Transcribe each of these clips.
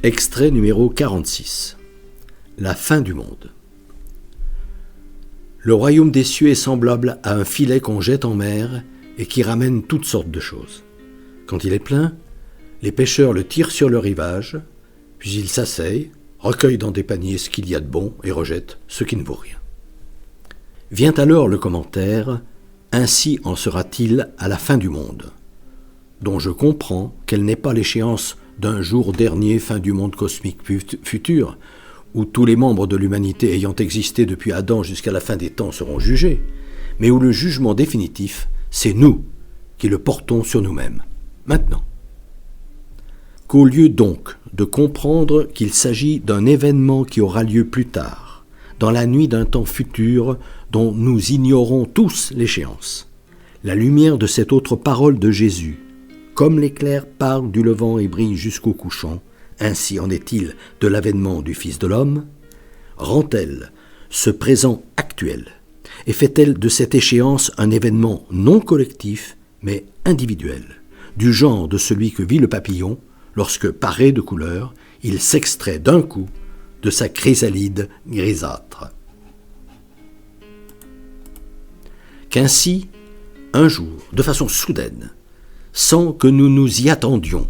Extrait numéro 46. La fin du monde. Le royaume des cieux est semblable à un filet qu'on jette en mer et qui ramène toutes sortes de choses. Quand il est plein, les pêcheurs le tirent sur le rivage, puis ils s'asseyent, recueillent dans des paniers ce qu'il y a de bon et rejettent ce qui ne vaut rien. Vient alors le commentaire « Ainsi en sera-t-il à la fin du monde », dont je comprends qu'elle n'est pas l'échéance d'un jour dernier fin du monde cosmique futur, où tous les membres de l'humanité ayant existé depuis Adam jusqu'à la fin des temps seront jugés, mais où le jugement définitif, c'est nous qui le portons sur nous-mêmes, maintenant. Qu'au lieu donc de comprendre qu'il s'agit d'un événement qui aura lieu plus tard, dans la nuit d'un temps futur dont nous ignorons tous l'échéance, la lumière de cette autre parole de Jésus, comme l'éclair part du levant et brille jusqu'au couchant, ainsi en est-il de l'avènement du Fils de l'homme, rend-elle ce présent actuel et fait-elle de cette échéance un événement non collectif, mais individuel, du genre de celui que vit le papillon lorsque, paré de couleurs, il s'extrait d'un coup de sa chrysalide grisâtre. Qu'ainsi, un jour, de façon soudaine, sans que nous nous y attendions,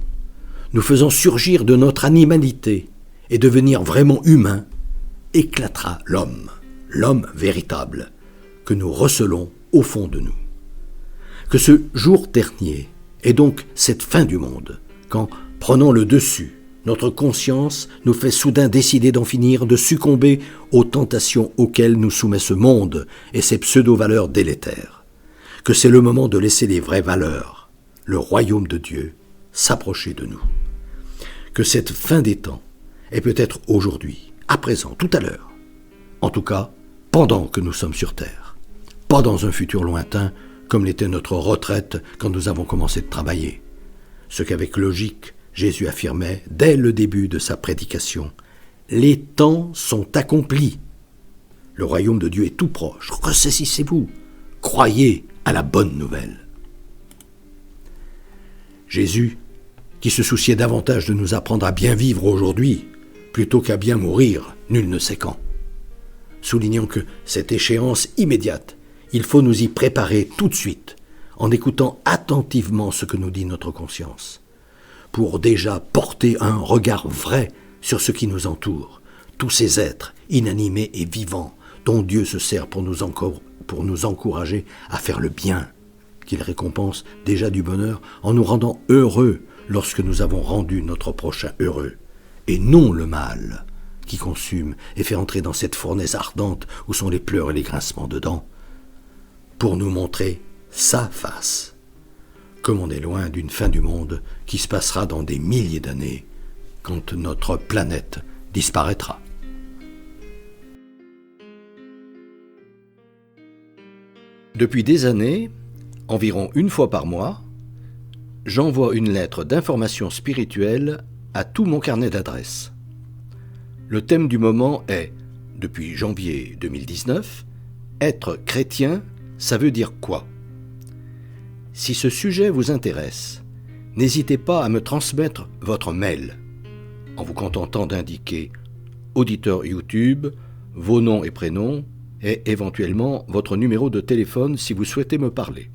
nous faisant surgir de notre animalité et devenir vraiment humain, éclatera l'homme véritable, que nous recelons au fond de nous. Que ce jour dernier est donc cette fin du monde, quand, prenant le dessus, notre conscience nous fait soudain décider d'en finir, de succomber aux tentations auxquelles nous soumet ce monde et ses pseudo-valeurs délétères. Que c'est le moment de laisser les vraies valeurs, le royaume de Dieu, s'approcher de nous. Que cette fin des temps est peut-être aujourd'hui, à présent, tout à l'heure. En tout cas, pendant que nous sommes sur terre. Pas dans un futur lointain, comme l'était notre retraite quand nous avons commencé de travailler. Ce qu'avec logique, Jésus affirmait dès le début de sa prédication. Les temps sont accomplis. Le royaume de Dieu est tout proche. Ressaisissez-vous. Croyez à la bonne nouvelle. Jésus, qui se souciait davantage de nous apprendre à bien vivre aujourd'hui, plutôt qu'à bien mourir, nul ne sait quand. Soulignant que cette échéance immédiate, il faut nous y préparer tout de suite, en écoutant attentivement ce que nous dit notre conscience, pour déjà porter un regard vrai sur ce qui nous entoure, tous ces êtres inanimés et vivants dont Dieu se sert pour nous encourager à faire le bien, qu'il récompense déjà du bonheur en nous rendant heureux lorsque nous avons rendu notre prochain heureux, et non le mal qui consume et fait entrer dans cette fournaise ardente où sont les pleurs et les grincements de dents, pour nous montrer sa face, comme on est loin d'une fin du monde qui se passera dans des milliers d'années, quand notre planète disparaîtra. Depuis des années, environ une fois par mois, j'envoie une lettre d'information spirituelle à tout mon carnet d'adresses. Le thème du moment est, depuis janvier 2019, « Être chrétien, ça veut dire quoi ?» Si ce sujet vous intéresse, n'hésitez pas à me transmettre votre mail, en vous contentant d'indiquer auditeur YouTube, vos noms et prénoms, et éventuellement votre numéro de téléphone si vous souhaitez me parler.